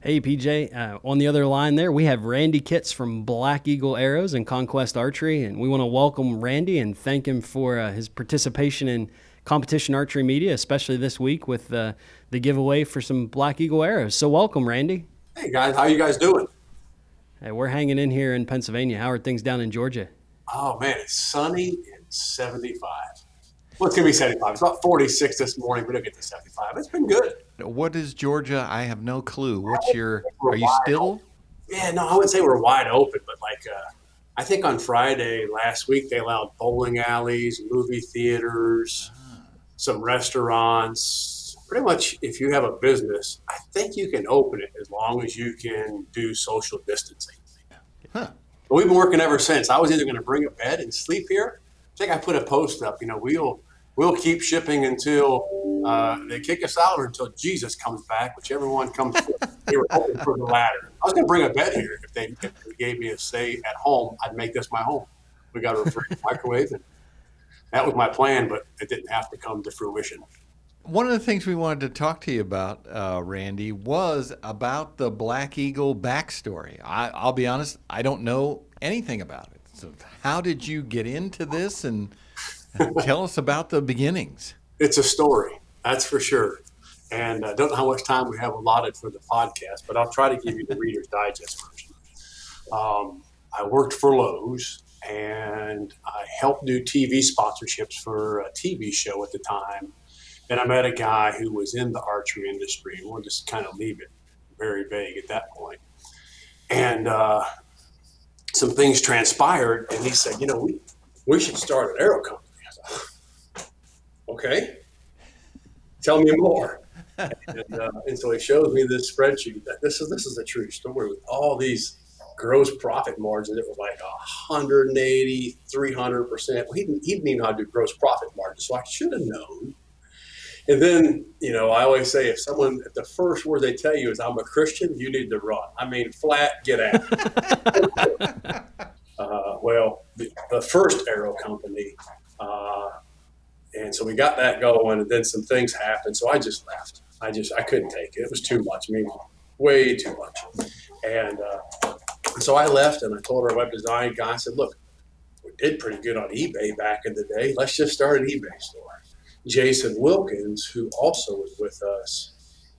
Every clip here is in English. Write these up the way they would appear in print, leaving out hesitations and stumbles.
Hey, PJ. On the other line there, we have Randy Kitts from Black Eagle Arrows and Conquest Archery, and we want to welcome Randy and thank him for his participation in competition archery media, especially this week with the giveaway for some Black Eagle Arrows. So welcome, Randy. Hey guys, how you guys doing? Hey, we're hanging in here in Pennsylvania. How are things down in Georgia? Oh man, it's sunny and 75. Well, it's gonna be 75. It's about 46 this morning. We don't get to 75. It's been good. What is Georgia? I have no clue. Are We're you wide open. still? Yeah, no, I wouldn't say we're wide open, but I think on Friday last week they allowed bowling alleys, movie theaters, some restaurants. Pretty much, if you have a business, I think you can open it as long as you can do social distancing. Huh. But we've been working ever since. I was either going to bring a bed and sleep here. I think I put a post up. We'll keep shipping until they kick us out or until Jesus comes back, whichever one comes first. They were hoping for the latter. I was going to bring a bed here if they gave me a stay at home. I'd make this my home. We got a refrigerator, microwave, and that was my plan, but it didn't have to come to fruition. One of the things we wanted to talk to you about, Randy, was about the Black Eagle backstory. I'll be honest, I don't know anything about it. So how did you get into this, and tell us about the beginnings? It's a story, that's for sure. And I don't know how much time we have allotted for the podcast, but I'll try to give you the Reader's Digest version. I worked for Lowe's, and I helped do TV sponsorships for a TV show at the time. And I met a guy who was in the archery industry. We'll just kind of leave it very vague at that point. And some things transpired, and he said, we should start an arrow company. I said, okay, tell me more. And so he shows me this spreadsheet. This is a true story with all these gross profit margins that were like 180, 300%. Well, he didn't even know how to do gross profit margins, so I should have known. And then, I always say if the first word they tell you is I'm a Christian, you need to run. I mean, flat, get out. The first arrow company, and so we got that going, and then some things happened. So I just left. I couldn't take it. It was too much. I mean, way too much. And so I left, and I told our web design guy, I said, look, we did pretty good on eBay back in the day. Let's just start an eBay store. Jason Wilkins, who also was with us,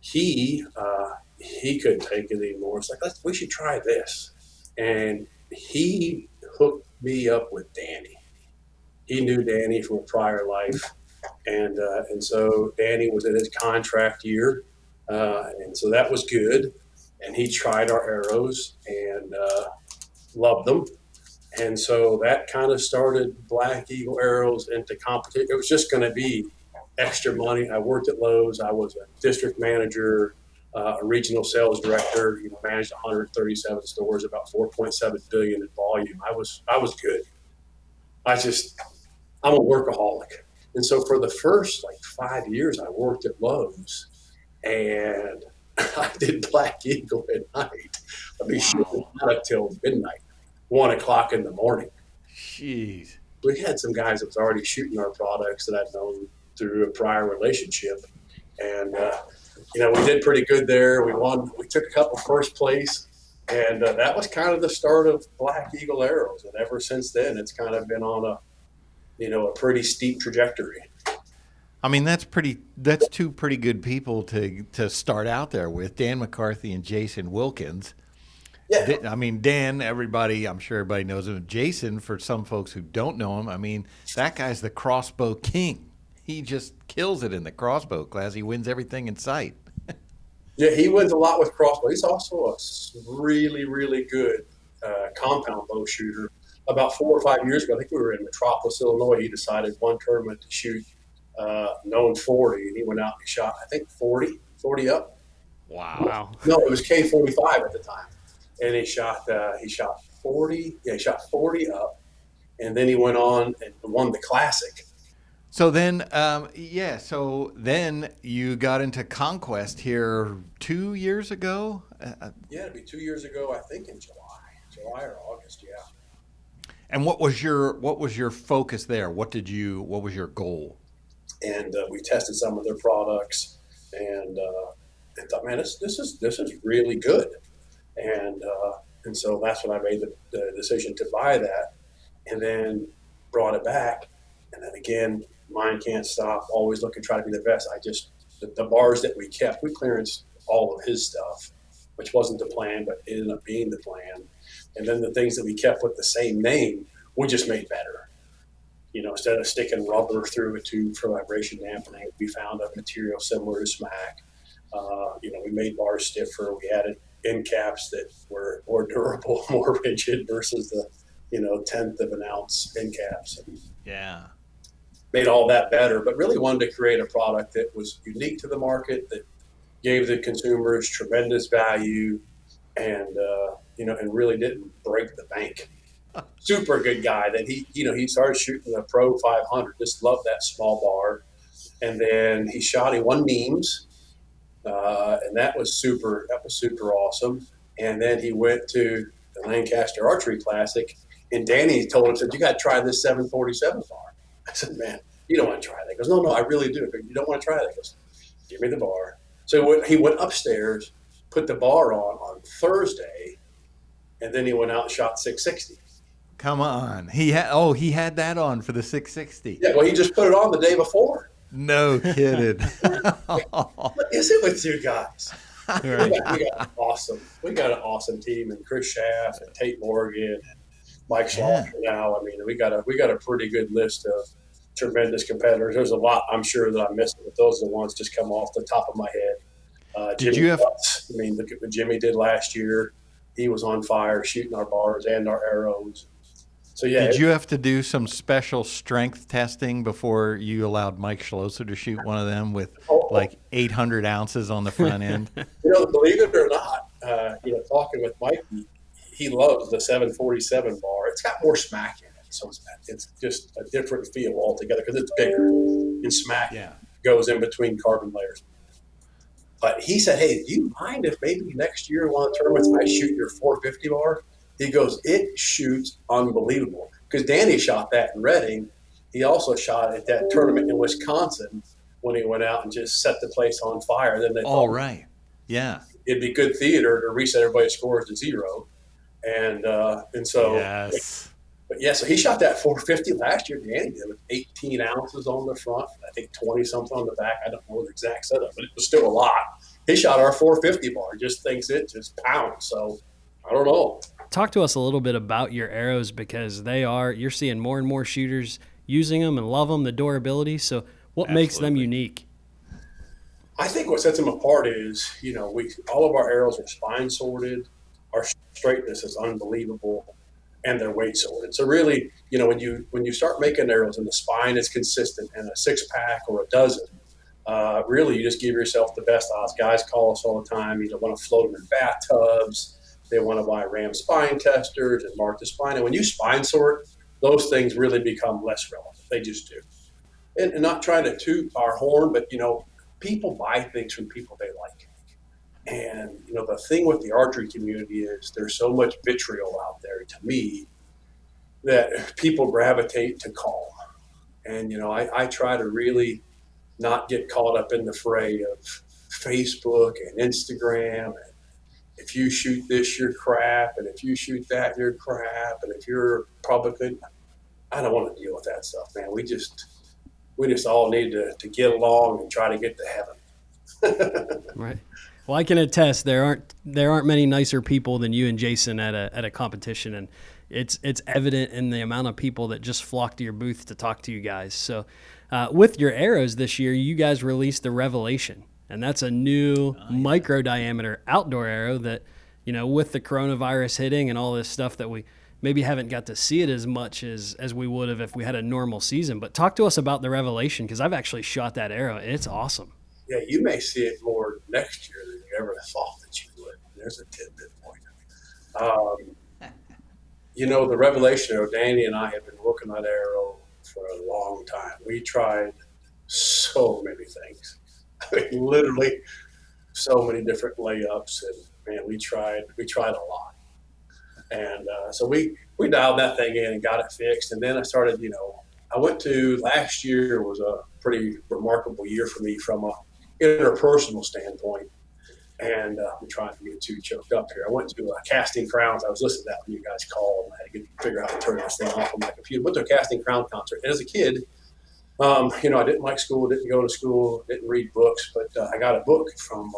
he couldn't take it anymore. It's like, we should try this. And he hooked me up with Danny. He knew Danny from a prior life. And so Danny was in his contract year. And so that was good. And he tried our arrows and loved them. And so that kind of started Black Eagle Arrows into competition. It was just going to be extra money. I worked at Lowe's. I was a district manager, a regional sales director. Managed 137 stores, about 4.7 billion in volume. I was good. I'm a workaholic, and so for the first 5 years, I worked at Lowe's, and I did Black Eagle at night. I'd be shooting up till midnight. 1 o'clock in the morning. Jeez. We had some guys that was already shooting our products that I'd known through a prior relationship. And, we did pretty good there. We won. We took a couple first place. And that was kind of the start of Black Eagle Arrows. And ever since then, it's kind of been on a pretty steep trajectory. I mean, that's two pretty good people to start out there with, Dan McCarthy and Jason Wilkins. Yeah. I mean, Dan, I'm sure everybody knows him. Jason, for some folks who don't know him, I mean, that guy's the crossbow king. He just kills it in the crossbow class. He wins everything in sight. Yeah, he wins a lot with crossbow. He's also a really, really good compound bow shooter. About 4 or 5 years ago, I think we were in Metropolis, Illinois. He decided one tournament to shoot known 40, and he went out and shot, I think, 40 up. Wow. No, it was K45 at the time. And he shot 40. Yeah, he shot 40 up, and then he went on and won the classic. So then, so then you got into Conquest here 2 years ago. Yeah, it'd be 2 years ago, I think, in July or August. Yeah. And what was your focus there? What was your goal? And we tested some of their products, and and thought, man, this is really good. And so that's when I made the decision to buy that, and then brought it back, and then again, mine can't stop. Always looking, try to be the best. The bars that we kept, we clearanced all of his stuff, which wasn't the plan, but it ended up being the plan. And then the things that we kept with the same name, we just made better. Instead of sticking rubber through a tube for vibration dampening, we found a material similar to smack. We made bars stiffer. We added end caps that were more durable, more rigid versus the, tenth of an ounce end caps. And Yeah. made all that better, but really wanted to create a product that was unique to the market, that gave the consumers tremendous value, and and really didn't break the bank. Super good guy. That he started shooting the Pro 500. Just loved that small bar, and then he won Memes, and that was super awesome. And then he went to the Lancaster Archery Classic, and Danny told him, said, "You got to try this 747 bar." I said, "Man, you don't want to try that." He goes, "No, I really do." But you don't want to try that? He goes, "Give me the bar." So he went upstairs, put the bar on Thursday, and then he went out and shot 660. Come on. He had that on for the 660. Yeah, well, he just put it on the day before. No kidding. What is it with you guys? Right. We got an awesome team, and Chris Schaff and Tate Morgan and Mike Schlosser now. I mean, we got a pretty good list of tremendous competitors. There's a lot I'm sure that I'm missing, but those are the ones just come off the top of my head. Did Jimmy you have? Butts, look at what Jimmy did last year. He was on fire shooting our bars and our arrows. So yeah. Did you have to do some special strength testing before you allowed Mike Schlosser to shoot one of them with like 800 ounces on the front end? Believe it or not, talking with Mike, he loves the 747 bar. It's got more smack in it, so it's just a different feel altogether because it's bigger, and smack goes in between carbon layers. But he said, "Hey, do you mind if maybe next year one of the tournaments I shoot your 450 bar?" He goes, "It shoots unbelievable." Because Danny shot that in Reading. He also shot at that tournament in Wisconsin when he went out and just set the place on fire. Then they All right. Yeah. it'd be good theater to reset everybody's scores to zero. And so, Yes. but yeah, so he shot that 450 last year. Danny did with 18 ounces on the front, I think 20 something on the back. I don't know the exact setup, but it was still a lot. He shot our 450 bar, just thinks it just pounds. So I don't know. Talk to us a little bit about your arrows, because you're seeing more and more shooters using them and love them, the durability. So what makes them unique? I think what sets them apart is, all of our arrows are spine sorted. Our straightness is unbelievable, and they're weight sorted. So really, when you start making arrows and the spine is consistent and a 6-pack or a dozen, really you just give yourself the best odds. Guys call us all the time. You don't want to float them in bathtubs. They want to buy Ram spine testers and mark the spine. And when you spine sort, those things really become less relevant. They just do. And not trying to toot our horn, but, people buy things from people they like. And, the thing with the archery community is there's so much vitriol out there, to me, that people gravitate to calm. And, I try to really not get caught up in the fray of Facebook and Instagram and, if you shoot this, you're crap, and if you shoot that, you're crap, and if you're Republican, I don't want to deal with that stuff, man. We just all need to get along and try to get to heaven. Right. Well, I can attest there aren't many nicer people than you and Jason at a competition, and it's evident in the amount of people that just flock to your booth to talk to you guys. So, with your arrows this year, you guys released the Revelation. And that's a new micro diameter outdoor arrow that, with the coronavirus hitting and all this stuff, that we maybe haven't got to see it as much as we would have if we had a normal season. But talk to us about the Revelation, because I've actually shot that arrow, and it's awesome. Yeah, you may see it more next year than you ever thought that you would. There's a tidbit for you. The Revelation arrow, Danny and I have been working on that arrow for a long time. We tried so many things. I mean, literally so many different layups, and man, we tried a lot. And so we dialed that thing in and got it fixed. And then I started, last year was a pretty remarkable year for me from a interpersonal standpoint. And I'm trying to get too choked up here. I went to Casting Crowns. I was listening to that when you guys called. And I had to figure out how to turn this thing off on my computer. Went to a Casting Crown concert. And as a kid, I didn't like school, didn't go to school, didn't read books, but I got a book from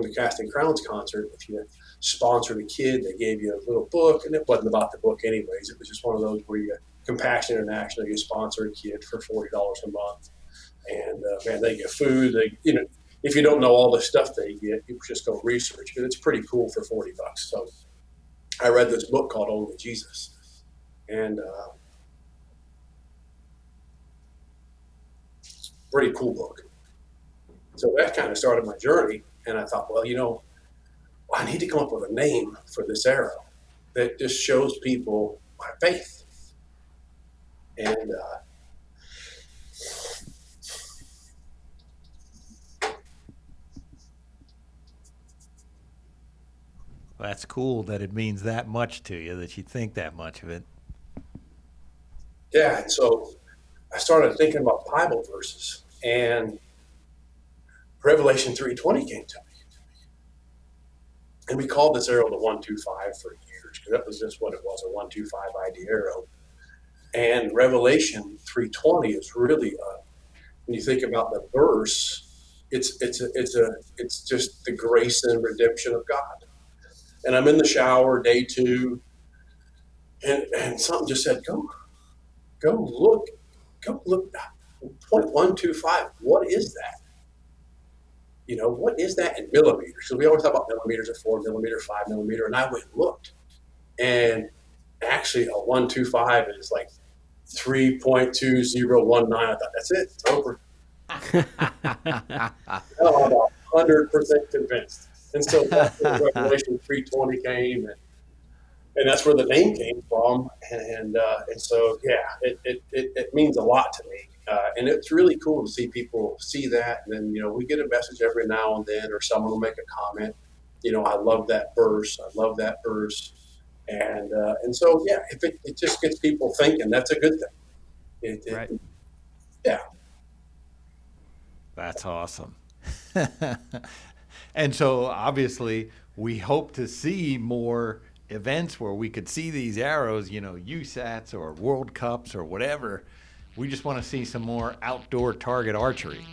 the Casting Crowns concert. If you sponsored a kid, they gave you a little book, and it wasn't about the book anyways. It was just one of those where you Compassion International, you sponsor a kid for $40 a month, and man, they get food. If you don't know all the stuff they get, you just go research it. It's pretty cool for $40. So I read this book called Only Jesus, and pretty cool book. So that kind of started my journey, and I thought, well, I need to come up with a name for this arrow that just shows people my faith. And That's cool that it means that much to you, that you think that much of it. yeah, and so I started thinking about Bible verses, and Revelation 3:20 came to me. And we called this arrow the 125 for years, because that was just what it was, a 125 ID arrow. And Revelation 3:20 is really, when you think about the verse, it's just the grace and redemption of God. And I'm in the shower, day 2, and something just said, go look, point 125. What is that? What is that in millimeters? So we always talk about millimeters, or 4 millimeter, 5 millimeter, and I went and looked, and actually a 125 is like 3.2019. I thought, that's it, it's over. I'm about 100% convinced. And so that's where Revelation 3:20 came, and that's where the name came from. And so, yeah, it means a lot to me. And it's really cool to see people see that. And then, we get a message every now and then, or someone will make a comment, I love that verse. I love that verse. And so, yeah, if it just gets people thinking, that's a good thing. Right. Yeah. That's awesome. And so obviously we hope to see more events where we could see these arrows, USATs or World Cups or whatever. We just want to see some more outdoor target archery.